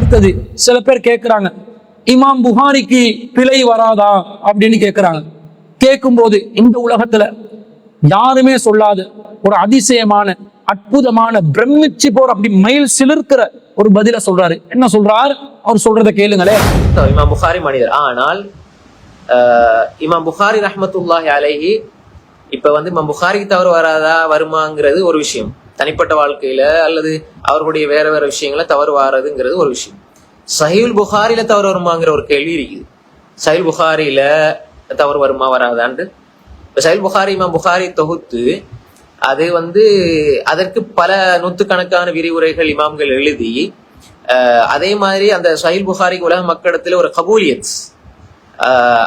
அடுத்தது சில பேர் கேட்கிறாங்க, இமாம் புகாரிக்கு பிழை வராதா அப்படின்னு கேட்கிறாங்க. கேட்கும் போது இந்த உலகத்துல யாருமே சொல்லாத ஒரு அதிசயமான அற்புதமான பிரமிச்சு போற அப்படி மயில் சிலிர்க்கிற ஒரு பதில சொல்றாரு. என்ன சொல்றார்? அவர் சொல்றத கேளுங்களே. இமாம் புகாரி மனிதர், ஆனால் இமாம் புகாரி ரஹ்மத்துல்லாஹி அலைஹி இப்ப இமாம் புகாரிக்கு தவறு வராதா வருமாங்கிறது ஒரு விஷயம், தனிப்பட்ட வாழ்க்கையில அல்லது அவர்களுடைய வேற வேற விஷயங்கள தவறு வராதுங்கிறது ஒரு விஷயம். சஹீஹுல் புகாரில தவறு வருமாங்கிற ஒரு கேள்வி இருக்குது. சஹீஹுல் புகாரில தவறு வருமா வராதான்ட்டு சஹீஹுல் புகாரி இமாம் புகாரி தொகுத்து அது அதற்கு பல நூற்றுக்கணக்கான விரிவுரைகள் இமாம்கள் எழுதி, அதே மாதிரி அந்த சஹீஹுல் புகாரிக்கு உலக மக்களிடத்துல ஒரு கபூலியத்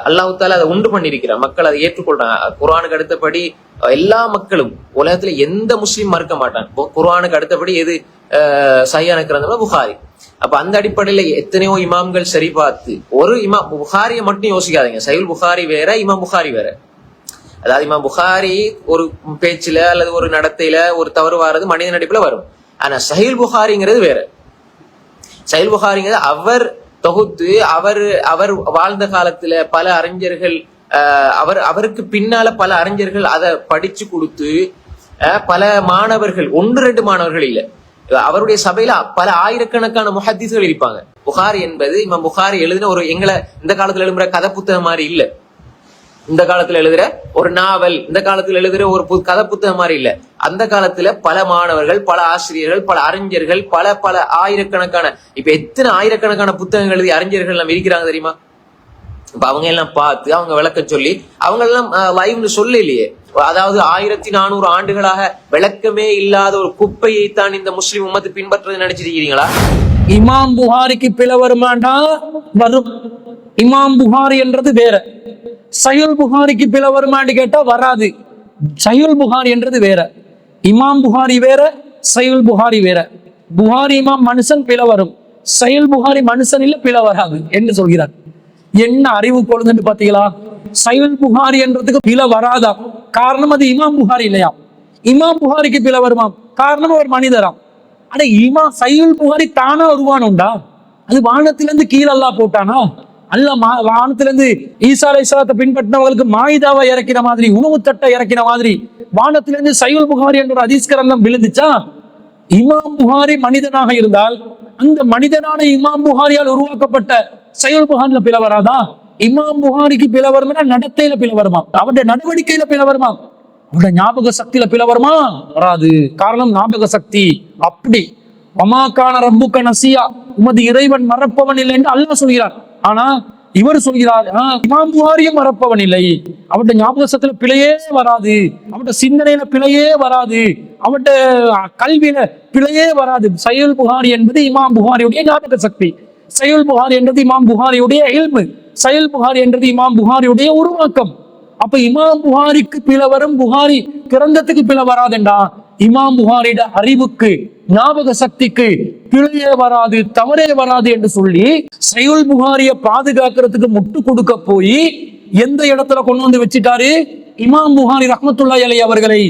அல்லாஹ் தஆலா அதை உண்டு பண்ணியிருக்கிறார். மக்கள் அதை ஏற்றுக்கொள்றாங்க. குர்ஆனுக்கு அடுத்தபடி எல்லா மக்களும் உலகத்துல எந்த முஸ்லீம் மறுக்க மாட்டான். குர்ஆனுக்கு அடுத்தபடி எது சஹீஹான கிரந்தம்னா புகாரி. அப்ப அந்த அடிப்படையில எத்தனையோ இமாம்கள் சரி பார்த்து ஒரு இமாம் புகாரியை மட்டும் யோசிக்காதீங்க. சஹீஹுல் புகாரி வேற, இமாம் புகாரி வேற. அதாவது இமாம் புகாரி ஒரு பேச்சுல அல்லது ஒரு நடத்தையில ஒரு தவறு வாரது மனித நடிப்புல வரும். ஆனா சஹீஹுல் புகாரிங்கிறது வேற. சஹீஹுல் புகாரிங்கிறது அவர் தொகுத்து அவர் வாழ்ந்த காலத்துல பல அறிஞர்கள் அவருக்கு பின்னால பல அறிஞர்கள் அதை படிச்சு கொடுத்து பல மாணவர்கள், 1-2 மாணவர்கள் இல்ல, அவருடைய சபையில பல ஆயிரக்கணக்கான முஹத்திஸ்கள் இருப்பாங்க. புகாரி என்பது இமாம் புகாரி எழுதின ஒரு எங்களை இந்த காலத்துல எழுதுற கதை புத்தகம் மாதிரி இல்ல, இந்த காலத்துல எழுதுற ஒரு நாவல், இந்த காலத்துல எழுதுற ஒரு கதை புத்தகம் மாதிரி இல்ல. அந்த காலத்துல பல மாணவர்கள், பல ஆசிரியர்கள், பல அறிஞர்கள், பல பல ஆயிரக்கணக்கான, இப்ப எத்தனை ஆயிரக்கணக்கான புத்தகங்கள் எழுதி அறிஞர்கள் எல்லாம் இருக்கிறாங்க தெரியுமா? இப்ப அவங்க எல்லாம் பார்த்து அவங்க விளக்க சொல்லி அவங்க எல்லாம் லைவ்னு சொல்ல இல்லையே. அதாவது 1400 ஆண்டுகளாக விளக்கமே இல்லாத ஒரு குப்பையை தான் இந்த முஸ்லிம் உம்மத்து பின்பற்றது நினைச்சிருக்கீங்களா? இமாம் புகாரிக்கு பிழை வருமாண்டா வரும். இமாம் புகாரி என்றது வேற, சஹீஹுல் புகாரிக்கு பிழை வருமான்னு கேட்டா வராது. சஹீஹுல் புகாரி என்றது வேற, இமாம் புகாரி வேற, சஹீஹுல் புகாரி வேற. புகாரி இமாம் மனுஷன் பிழை வரும், சஹீஹுல் புகாரி மனுஷன் இல்ல பிழை வராது என்று சொல்கிறார். என்ன அறிவு கொள்ளுன்னு பாத்தீங்களா? சஹீஹுல் புகாரி என்றதுக்கு பிழை வராதா, காரணம் அது இமாம் புகாரி இல்லையா. இமாம் புகாரிக்கு பிழை வருமாம், காரணம் ஒரு மனிதராம். ஆனா இமாம் சஹீஹுல் புகாரி தானா உருவானுண்டா? அது வானத்திலிருந்து கீழே அல்லாஹ் போட்டானா? அல்லாஹ் வானத்திலிருந்து ஈசா அலைஹிஸ்ஸலாத்தை பின்பற்றினவர்களுக்கு மாயிதாவை இறக்கின மாதிரி, உணவு தட்டை இறக்கின மாதிரி வானத்திலிருந்து சஹீஹுல் புகாரி என்ற ஒரு ஹதீஸ் கிரந்தம் விழுந்துச்சா? இமாம் புகாரி மனிதனாக இருந்தால் அந்த மனிதனான இமாம் புகாரியால் உருவாக்கப்பட்ட சஹீஹுல் புகாரில பிழை வராதா? இமாம் புகாரிக்கு பிழை வருமா? நடத்தையில பிழை வருமா? அவருடைய நடவடிக்கையில பிழை வருமா? அவருடைய ஞாபக சக்தியில பிழை வருமா? வராது. காரணம் ஞாபக சக்தி. அப்படி வமாக்கான ரப்புக்க நசியா, உமது இறைவன் மறப்பவன் இல்லை என்று அல்லாஹ் சொல்கிறார். ஆனா இவர் சொல்கிறார் இமாம் புகாரியும் மறப்பவன் இல்லை, அவருடைய ஞாபக சக்தியில பிழையே வராது, அவருடைய சிந்தனையில பிழையே வராது, அவருடைய கல்வியில பிழையே வராது. சஹீஹுல் புகாரி என்பது இமாம் புகாரியுடைய ஞாபக சக்தி, சஹீஹுல் புகாரி என்றது இமாம் புகாரியுடைய இல்மு, சஹீஹுல் புகாரி என்றது இமாம் புகாரியுடைய உருவாக்கம். அப்ப இமாம் புகாரிக்கு பிழை வரும், புகாரி கிரந்தத்துக்கு பிழை வராதுண்டா இமாம் புகாரியோட அறிவுக்கு ஞாபக சக்திக்கு பிழையே வராது, தவறே வராது என்று சொல்லி சஹீஹுல் புகாரியை பாதுகாக்கிறதுக்கு முட்டு கொடுக்க போய் எந்த இடத்துல கொண்டு வந்து வச்சிட்டாரு? இமாம் புகாரி ரஹ்மத்துல்லாஹி அலைஹி அவர்களை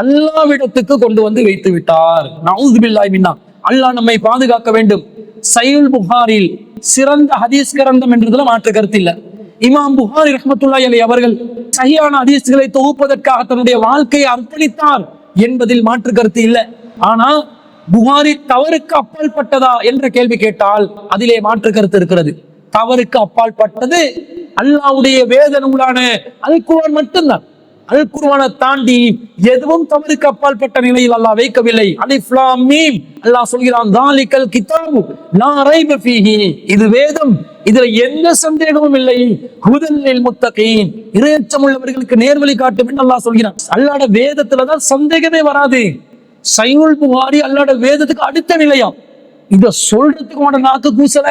அல்லாஹ்விடத்துக்கு கொண்டு வந்து வைத்து விட்டார். நஊது பில்லாஹி மின்னா. அல்லாஹ் நம்மை பாதுகாக்க வேண்டும். சஹீஹுல் புகாரில் சிறந்த ஹதீஸ் கிரந்தம் என்றதுல மாற்று கருத்து இல்ல. இமாம் புகாரி ரஹ்மத்துல்லாஹி அலைஹி அவர்கள் சஹீஹான ஹதீஸ்களை தொகுப்பதற்காக தன்னுடைய வாழ்க்கையை அர்ப்பணித்தார் என்பதில் மாற்று கருத்து இல்லை. ஆனா புகாரி தவறுக்கு அப்பால் பட்டதா என்ற கேள்வி கேட்டால் அதிலே மாற்று கருத்து இருக்கிறது. தவறுக்கு அப்பால் பட்டது அல்லாஹ்வுடைய வேத நூலான அல் குர்ஆன் மட்டும்தான். அல் குர்ஆனை தாண்டி எதுவும் தவறுக்கு அப்பால் பட்ட நிலையில் அல்லாஹ் வைக்கவில்லை. அலிஃப் லாம் மீம். அல்லாஹ் சொல்கிறான் தாலிகல் கிதாபு லா ரைப ஃபீஹி, இது வேதம், இதுல எந்த சந்தேகமும் இல்லை. ஹுதல் லில் முத்தகீன், இறையச்சம் உள்ளவர்களுக்கு நேர்வழி காட்டும் என்று அல்லாஹ் சொல்கிறான். அல்லாஹ்வுடைய வேதத்துலதான் சந்தேகமே வராது. சஹீஹுல் புகாரி அல்லாஹ்வுடைய வேதத்துக்கு அடுத்த நிலையாம். இத சொல்றதுக்கு உன நாக்கு கூசல.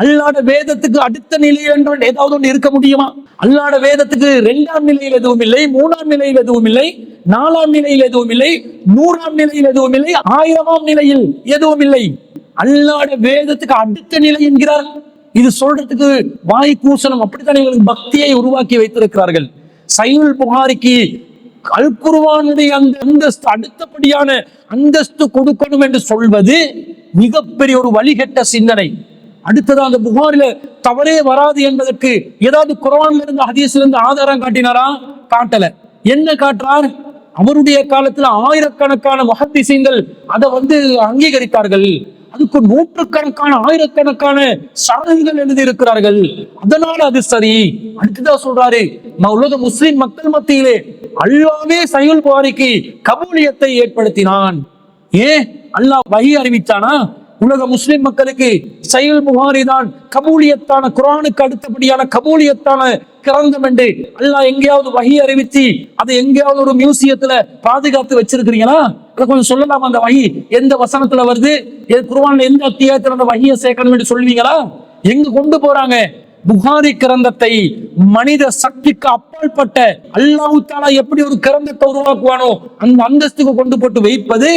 அல்லாஹ்வுடைய வேதத்துக்கு அடுத்த நிலை என்று ஏதாவது ஒன்று இருக்க முடியுமா? அல்லாஹ்வுடைய வேதத்துக்கு 2ஆம் நிலையில் எதுவும் இல்லை, 3ஆம் நிலையில் எதுவும் இல்லை, 4ஆம் நிலையில் எதுவும் இல்லை, 100ஆம் நிலையில் எதுவும் இல்லை, 1000ஆம் நிலையில் எதுவும் இல்லை. அல்லாஹ்வுடைய வேதத்துக்கு அடுத்த நிலை என்கிறார். இது சொல்றதுக்கு வாய் கூசனம். அப்படித்தான் இவங்களுக்கு பக்தியை உருவாக்கி வைத்திருக்கிறார்கள். சஹீஹுல் புகாரிக்கு அல் குர்ஆனுடைய அந்த அந்தஸ்து, அடுத்தபடியான அந்தஸ்து கொடுக்கணும் என்று சொல்வது மிகப்பெரிய ஒரு வழிகட்ட சிந்தனை. அடுத்தது அந்த புகாரில தவறே வராது என்பதற்கு ஏதாவது குர்ஆன்ல இருந்து ஹதீஸ்ல இருந்து ஆதாரம் காட்டினாரா? காட்டல. என்ன காட்டுறார்? அவருடைய காலத்துல ஆயிரக்கணக்கான முஹத்திஸீன்கள் அதை அங்கீகரித்தார்கள். அதுக்கு நூற்றுக்கணக்கான ஆயிரக்கணக்கான சரகுகள் எழுதி இருக்கிறார்கள். அதனால அது சரி. அடுத்துதான் சொல்றாரு, உலக முஸ்லிம் மக்கள் மத்தியிலே அல்லாஹ்வே சஹீஹுல் புகாரிக்கு கபூலியத்தை ஏற்படுத்தினான். ஏன் அல்லாஹ் வஹி அறிவிச்சானா? உலக முஸ்லிம் மக்களுக்கு சஹீஹுல் புகாரி தான் கபூலியத்தான, குர்ஆனுக்கு அடுத்தபடியான கபூலியத்தான கிரந்தம் என்று அல்லாஹ் எங்கேயாவது வஹி அறிவிச்சு அதை எங்கேயாவது ஒரு மியூசியத்துல பாதுகாத்து வச்சிருக்கிறீங்களா? கொஞ்சம் சொல்லலாம். அந்த வஹி எந்த வசனத்துல வருது, குர்ஆன்ல எந்த அத்தியாயத்துல அந்த வஹியை சேர்க்கணும் என்று சொல்லுவீங்களா? எங்க கொண்டு போறாங்க? புகாரி கிரந்தத்தை மனித சக்திக்கு அப்பாற்பட்ட அல்லாஹ் தஆலா எப்படி ஒரு கிரந்தத்தை உருவாக்குவானோ அந்த அந்தஸ்துக்கு கொண்டு போட்டு வைப்பது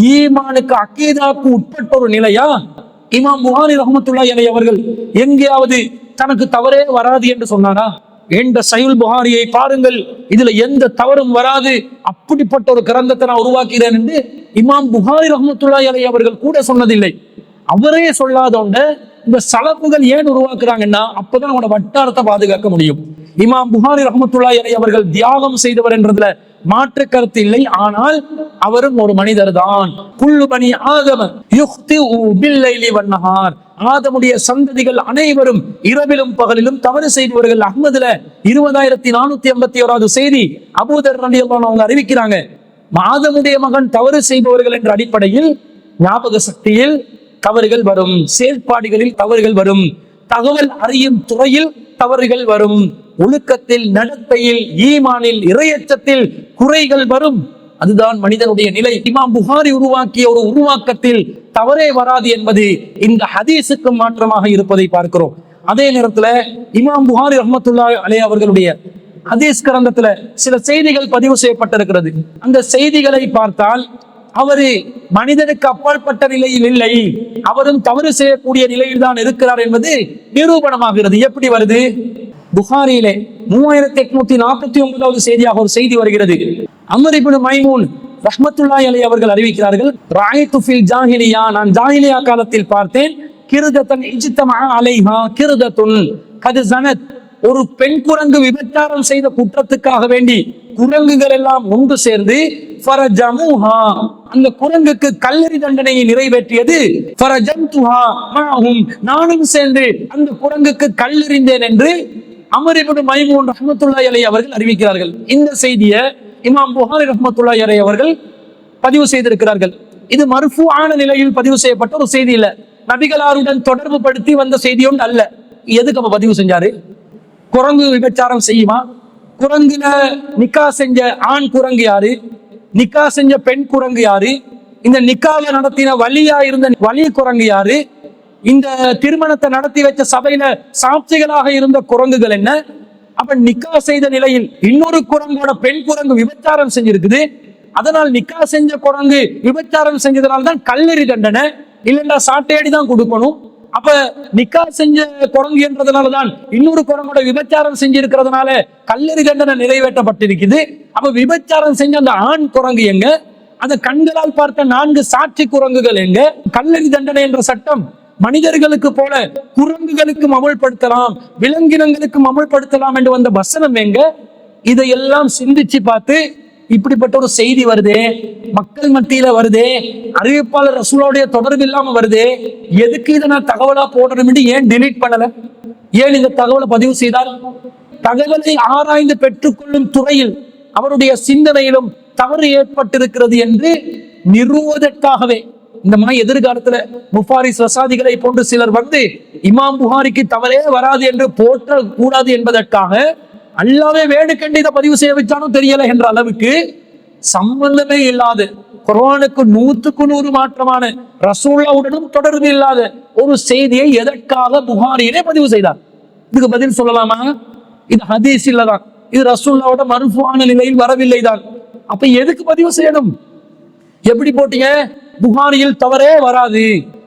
ஈமானுக்கு, அகீதாக்கு உட்பட்ட ஒரு நிலையா? இமாம் புகாரி ரஹ்மத்துல்லாஹி அலைஹி அவர்கள் எங்கேயாவது தனக்கு தவறே வராது என்று சொன்னாரா? என்ற சஹீஹுல் புகாரியை பாருங்கள், இதுல எந்த தவறும் வராது, அப்படிப்பட்ட ஒரு கிரந்தத்தை நான் உருவாக்கிறேன் என்று இமாம் புகாரி ரஹ்மத்துல்லாஹி அலைஹி அவர்கள் கூட சொன்னதில்லை. அவரே சொல்லாதோண்ட இந்த சலப்புகள் ஏன் உருவாக்குறாங்கன்னா அப்பதான் அவனோட வட்டாரத்தை பாதுகாக்க முடியும். இமாம் புகாரி ரஹ்மத்துல்லாஹி அலைஹி அவர்கள் தியாகம் செய்தவர் என்றதுல மாற்று கருத்து இல்லை. ஆனால் அவரும் ஒரு மனிதர் தான். குல்லு பனி ஆதம யுக்திஉ பில்லைலி வன்னஹார், ஆதமுடைய சந்ததிகள் அனைவரும் இரவிலும் பகலிலும் தவறு செய்பவர்கள். அஹ்மதுல 20481வது செய்தி அபூதர் ரலியல்லாஹு அன்ஹு அவங்க அறிவிக்கிறாங்க. ஆதமுடைய மகன் தவறு செய்பவர்கள் என்ற அடிப்படையில் ஞாபக சக்தியில் தவறுகள் வரும், செயல்பாடுகளில் தவறுகள் வரும், தகவல் அறியும் துறையில் தவறுகள் வரும், ஒழுக்கத்தில், நடத்தையில், ஈமானில், இறையச்சத்தில் குறைகள் வரும். அதுதான் மனிதனுடைய நிலை. இமாம் புகாரி உருவாக்கிய ஒரு உருவாக்கத்தில் தவறே வராது என்பது இந்த ஹதீஸுக்கு மாற்றமாக இருப்பதை பார்க்கிறோம். அதே நேரத்துல இமாம் புகாரி ரஹ்மத்துல்லாஹி அலைஹி அவர்களுடைய ஹதீஸ் கிரந்தத்துல சில செய்திகள் பதிவு செய்யப்பட்டிருக்கிறது. அந்த செய்திகளை பார்த்தால் அவரு மனிதனுக்கு அப்பாற்பட்ட நிலையில் இல்லை, அவரும் தவறு செய்யக்கூடிய நிலையில் தான் இருக்கிறார் என்பது நிரூபணமாகிறது. எப்படி வருது? புகாரியிலே 3849வது செய்தியாக ஒரு செய்தி வருகிறது. அம்ர் இப்னு மைமூன் ரஹ்மத்துல்லாஹி அலைஹி அவர்கள் அறிவிக்கிறார்கள், ரஅய்து ஃபில் ஜாஹிலியா, நான் ஜாஹிலியா காலத்தில் பார்த்தேன், கிர்தத்தன் இஜ்தமா அலைஹா கிர்தத்துன் கத் ஸனத், ஒரு பெண் குரங்கு விபச்சாரம் செய்த குற்றத்துக்காக வேண்டி குரங்குகள் எல்லாம் ஒன்று சேர்ந்து ஃபரஜமுஹா, அந்த குரங்குக்கு கல்லெறி தண்டனையை நிறைவேற்றியது. ஃபரஜம்துஹா மஅஹும், நானும் சேர்ந்து அந்த குரங்குக்கு கல்லெறிந்தேன் என்று அம்ர் இப்னு மைமூன் ரஹ்மத்துல்லாஹி அலைஹி அவர்கள் அறிவிக்கிறார்கள். இந்த செய்தியை இமாம் புகாரி ரஹ்மத்துல்லாஹி அலைஹி அவர்கள் பதிவு செய்திருக்கிறார்கள். இது மர்ஃபூஆன நிலையில் பதிவு செய்யப்பட்ட ஒரு செய்தி இல்ல, நபிகளாருடன் தொடர்பு படுத்தி வந்த செய்தி ஒன்று அல்ல. எதுக்கு அப்ப பதிவு செஞ்சாரு? குரங்கு விபச்சாரம் செய்யுமா? குரங்குல நிக்கா செஞ்ச ஆண் குரங்கு யாரு? நிக்கா செஞ்ச பெண் குரங்கு யாரு? இந்த நிக்காவை நடத்தின வலியா இருந்த வலி குரங்கு யாரு? இந்த திருமணத்தை நடத்தி வச்ச சபையில சாட்சிகளாக இருந்த குரங்குகள் என்ன? அப்ப நிக்கா செய்த நிலையில் இன்னொரு குரங்கோட பெண் குரங்கு விபச்சாரம் செஞ்சிருக்குது. அதனால் நிக்கா செஞ்ச குரங்கு விபச்சாரம் செஞ்சதுனால தான் கல்லெறி தண்டனை, இல்லைன்னா சாட்டையடி தான் கொடுக்கணும். அப்ப நிக்கா செஞ்ச குரங்கு என்றதுனாலதான் இன்னொரு குரங்கோட விபச்சாரம் செஞ்சிருக்கிறதுனால கல்லெறி தண்டனை நிறைவேற்றப்பட்டிருக்குது. அப்ப விபச்சாரம் செஞ்ச அந்த ஆண் குரங்கு எங்க? அந்த கண்களால் பார்த்த 4 சாட்சி குரங்குகள் எங்க? கல்லெறி தண்டனை என்ற சட்டம் மனிதர்களுக்கு போல குரங்குகளுக்கும் அமல்படுத்தலாம், விலங்கினங்களுக்கும் அமல்படுத்தலாம் என்று வந்த வசனம் எங்க? இதையெல்லாம் சிந்திச்சு பார்த்து இப்படிப்பட்ட ஒரு செய்தி வருதே, மக்கள் மத்தியில வருதே, அறிவிப்பாளர் ரசூலுடைய தொடர்பு இல்லாம வருதே, எதுக்கு இதை நான் தகவலா போடணும் என்று ஏன் டிலீட் பண்ணல? ஏன் இந்த தகவலை பதிவு செய்தார்? தகவலை ஆராய்ந்து பெற்றுக்கொள்ளும் துறையில் அவருடைய சிந்தனையிலும் தவறு ஏற்பட்டிருக்கிறது என்று நிறுவுவதற்காகவே. இந்த மாதிரி எதிர்காலத்துல முஃபாரிஸ் ரசாதிகளை போன்று சிலர் இமாம் புகாரிக்கு தவறே வராது என்று போற்ற கூடாது என்பதற்காக அல்லாவே வேணுக்கண்டு இதை பதிவு செய்ய வச்சாலும் தெரியல என்ற அளவுக்கு சம்பந்தமே இல்லாத, குர்ஆனுக்கு 100க்கு 100 மாற்றமான, ரசூலுல்லாஹ்வுடனும் தொடர்பு இல்லாத ஒரு செய்தியை எதற்காக புகாரியிலே பதிவு செய்தார்? இதுக்கு பதில் சொல்லலாமா? இது ஹதீஸ் இல்லதான், இது ரசூலுல்லாஹ்வோட மர்ஃபூஆன நிலையில் வரவில்லை தான். அப்ப எதுக்கு பதிவு செய்யணும்? எப்படி போட்டீங்க? புகாரியில் தவறே வராது,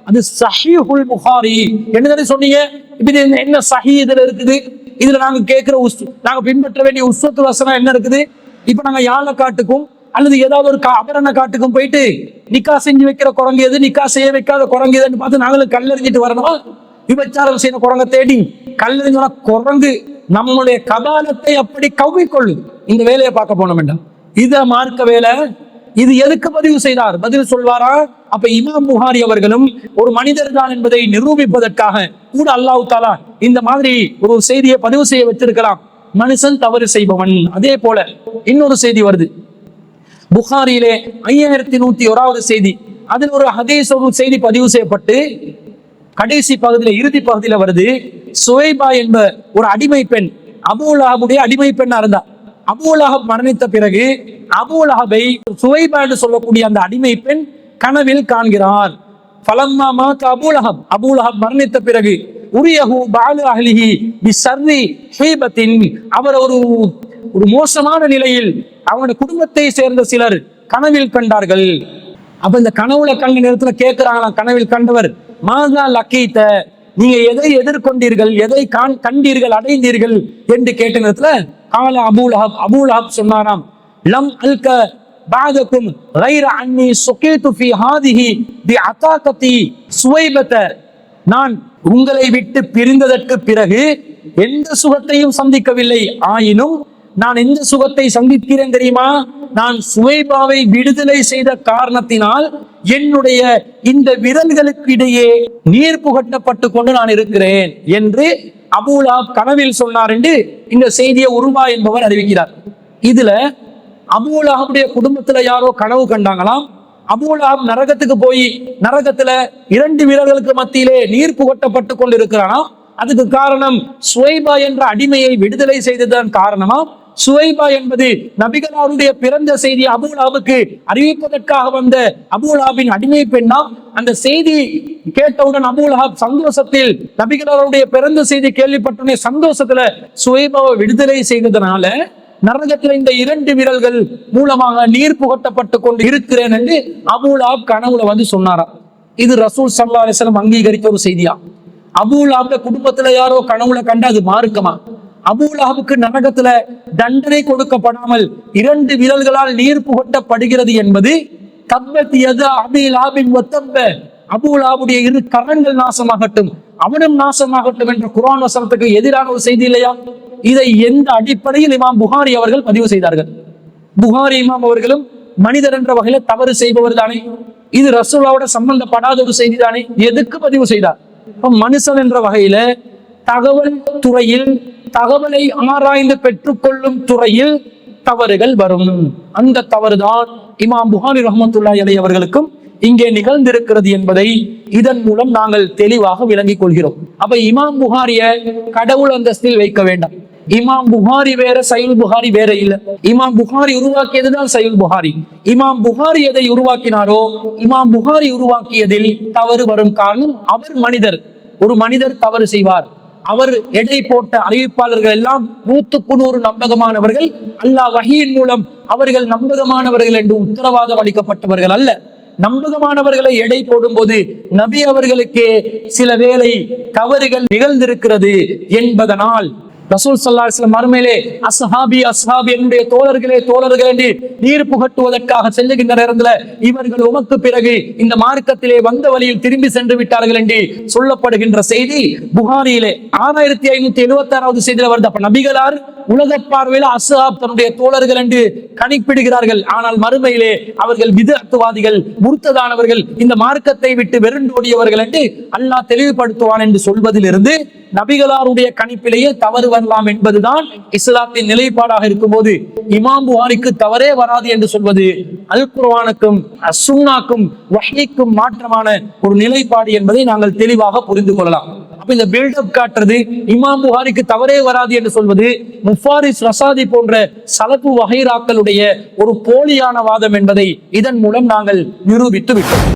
அது சஹீஹுல் புகாரி என்ன சொன்னீங்க. இப்ப என்ன சஹீ இதுல இருக்குது? இதுல நாங்க கேட்கிற நாங்க பின்பற்ற வேண்டிய உஸ்வத்துல் ஹஸனா என்ன இருக்குது? இப்ப நாங்க யாழ காட்டுக்கும் அல்லது ஏதாவது ஒரு அபரண காட்டுக்கும் போயிட்டு நிக்கா செஞ்சு வைக்கிற குரங்கு எது, நிக்கா செய்ய வைக்காத குரங்கு எதுன்னு பார்த்து நாங்களும் கல்லறிஞ்சிட்டு வரணுமா? விபச்சாரம் செய்யற குரங்க தேடி, கல்லறிஞ்ச குரங்கு நம்முடைய கபாலத்தை அப்படி கவ்விக்கொள்ளும். இந்த வேலையை பார்க்க போன வேண்டாம், இத மார்க்க வேலை. இது எதுக்கு பதிவு செய்தார்? பதில் சொல்வாரா? அப்ப இமாம் புகாரி அவர்களும் ஒரு மனிதர் தான் என்பதை நிரூபிப்பதற்காக கூட அல்லாஹ் தஆலா இந்த மாதிரி ஒரு செய்தியை பதிவு செய்ய வச்சிருக்கலாம். மனுஷன் தவறு செய்பவன். அதே போல இன்னொரு செய்தி வருது புகாரியிலே 5101வது செய்தி. அதில் ஒரு ஹதீஸ், ஒரு செய்தி பதிவு செய்யப்பட்டு கடைசி பகுதியில, இறுதி பகுதியில வருது. சுவைபா என்ப ஒரு அடிமை பெண், அபூ லஹபுடைய அடிமை பெண்ணா இருந்தா. அபூ லஹப் மரணித்த பிறகு அபூ லஹபை சுவைபா என்று சொல்லக்கூடிய அந்த அடிமை பெண் கனவில் காண்கிறார். ஃபலம்மா மாத அபூ லஹப், அபூ லஹப் மரணித்த பிறகு உரியஹு பஅலு அஹ்லிஹி பிஸர்ரி ஹீபத்தின், அவர் ஒரு மோசமான நிலையில் அவனுடைய குடும்பத்தை சேர்ந்த சிலர் கனவில் கண்டார்கள். அப்ப இந்த கனவுல கண்ட நேரத்துல கேட்கிறாங்களாம் கனவில் கண்டவர், மாதா லக்கீத்த, நீங்க எதை எதிர்கொண்டீர்கள், எதை கண்டீர்கள், அடைந்தீர்கள் என்று கேட்ட நேரத்துல கால அபூ லஹப் சொன்னாராம், லம் அல்க பாதக்கும் கைர அன்னி சுகீது ஃபீ ஹாதிஹி பிஅதாகதி சுவைபத, நான் உங்களை விட்டு பிரிந்ததற்கு பிறகு எந்த சுகத்தையும் சந்திக்கவில்லை, ஆயினும் நான் எந்த சுகத்தை சந்திக்கிறேன் தெரியுமா? நான் சுவைபாவை விடுதலை செய்த காரணத்தினால் என்னுடைய இந்த விரல்களுக்கு இடையே நீர் புகட்டப்பட்டு கொண்டு நான் இருக்கிறேன் என்று அபூ லஹப் கனவில் சொன்னார் என்று இந்த செய்தியை உருவா என்பவர் அறிவிக்கிறார். இதுல அபூ லஹபுடைய குடும்பத்துல யாரோ கனவு கண்டாங்களாம். அபூ லஹப் நரகத்துக்கு போய் நரகத்துல 2 வீரர்களுக்கு மத்தியிலே நீர் புகட்டப்பட்டு கொண்டு இருக்கிறானா. அதுக்கு காரணம் சுவைபா என்ற அடிமையை விடுதலை செய்ததன் காரணமா. சுவைபா என்பது நபிகளாருடைய பிறந்த செய்தி அபூ லஹபுக்கு அறிவிப்பதற்காக வந்த அபூ லஹபின் அடிமை பெண்ணா. அந்த செய்தி கேட்டவுடன் அபூ லஹப் சந்தோஷத்தில், நபிகளாருடைய பிறந்த செய்தி கேள்விப்பட்ட சந்தோஷத்துல சுவைபாவை விடுதலை செய்ததனால நரகத்தில் இந்த 2 விரல்கள் மூலமாக நீர் புகட்டப்பட்டு கொண்டு இருக்கிறேன் என்று அபூ லஹப் கனவுல வந்து சொன்னாராம். இது ரசூல் ஸல்லல்லாஹு அலைஹி வஸல்லம் அங்கீகரித்த ஒரு செய்தியா. அபூ லஹப் குடும்பத்துல யாரோ கனவுல கண்டு அது மார்க்கமா? அபூ லஹபுக்கு நரகத்துல தண்டனை கொடுக்கப்படாமல் 2 விரல்களால் நீர் புகட்டப்படுகிறது என்பது தப்பத் யதா அபீ லஹபின் வத்தப்ப, அபூ லஹபுடைய 2 கரங்கள் நாசமாகட்டும், அவனும் நாசமாகட்டும் என்ற குர்ஆன் வசனத்துக்கு எதிரான ஒரு செய்தி இல்லையா? இதை எந்த அடிப்படையில் இமாம் புகாரி அவர்கள் பதிவு செய்தார்கள்? புகாரி இமாம் அவர்களும் மனிதர் என்ற வகையில தவறு செய்பவர் தானே. இது ரசூலுல்லாஹ்வோட சம்பந்தப்படாத ஒரு செய்தி தானே. எதுக்கு பதிவு செய்தார்? மனுஷன் என்ற வகையில தகவல் துறையில், தகவலை ஆராய்ந்து பெற்றுக்கொள்ளும் துறையில் தவறுகள் வரும். அந்த தவறுதான் இமாம் புகாரி ரஹ்மத்துல்லாஹி அலைஹி அவர்களுக்கும் இங்கே நிகழ்ந்திருக்கிறது என்பதை இதன் மூலம் நாங்கள் தெளிவாக விளங்கிக் கொள்கிறோம். அப்ப இமாம் புகாரிய கடவுள் அந்தஸ்தில் வைக்க வேண்டாம். இமாம் புகாரி வேற, சஹீஹ் புகாரி வேற இல்ல. இமாம் புகாரி உருவாக்கியதுதான் சஹீஹ் புகாரி. இமாம் புகாரி எதை உருவாக்கினாரோ, இமாம் புகாரி உருவாக்கியதில் தவறு வரும். காரணம், அவர் மனிதர். ஒரு மனிதர் தவறு செய்வார். அவர் எடை போட்ட அறிவிப்பாளர்கள் எல்லாம் 100க்கு 100 நம்பகமானவர்கள். அல்லாஹ் வஹீயின் மூலம் அவர்கள் நம்பகமானவர்கள் என்று உத்தரவாதம் அளிக்கப்பட்டவர்கள் அல்ல. நம்பகமானவர்களை எடை போடும் போது நபி அவர்களுக்கு சில வேளை தவறுகள் நிகழ்ந்திருக்கிறது என்பதனால் ரசூல் ஸல்லல்லாஹு அலைஹி வஸல்லம் மறுமையிலே அஸ்ஹாபி என்னுடைய தோழர்களே என்று நீர் புகட்டுவதற்காக செல்லுகின்ற நேரத்துல இவர்கள் உமக்கு பிறகு இந்த மார்க்கத்திலே வந்த வழியில் திரும்பி சென்று விட்டார்கள் என்று சொல்லப்படுகின்ற செய்தி புகாரியிலே 6576வது செய்தியில வருது. அப்ப நபிகளார் உலக பார்வையில அஸ்ஹாப் தன்னுடைய தோழர்கள் என்று கணிப்பிடுகிறார்கள். ஆனால் மறுமையிலே அவர்கள் பித்அத்வாதிகள், முர்த்ததானவர்கள், இந்த மார்க்கத்தை விட்டு வெறுண்டோடியவர்கள் என்று அல்லாஹ் தெளிவுபடுத்துவான் என்று சொல்வதிலிருந்து நபிகளாருடைய கணிப்பிலேயே தவறு வரலாம் என்பதுதான் இஸ்லாத்தின் நிலைப்பாடாக இருக்கும் போது இமாம் புகாரிக்கு தவறே வராது என்று சொல்வது அல் குர்ஆனுக்கும் சுன்னாக்கும் வஹீக்கும் மாற்றமான ஒரு நிலைப்பாடு என்பதை நாங்கள் தெளிவாக புரிந்து கொள்ளலாம். அப்ப இந்த பில்டப் காட்டுறது, இமாம் புகாரிக்கு தவறே வராது என்று சொல்வது முஃபாரிஸ் ரசாதி போன்ற சலப்பு வகைராக்களுடைய ஒரு போலியான வாதம் என்பதை இதன் மூலம் நாங்கள் நிரூபித்து விட்டோம்.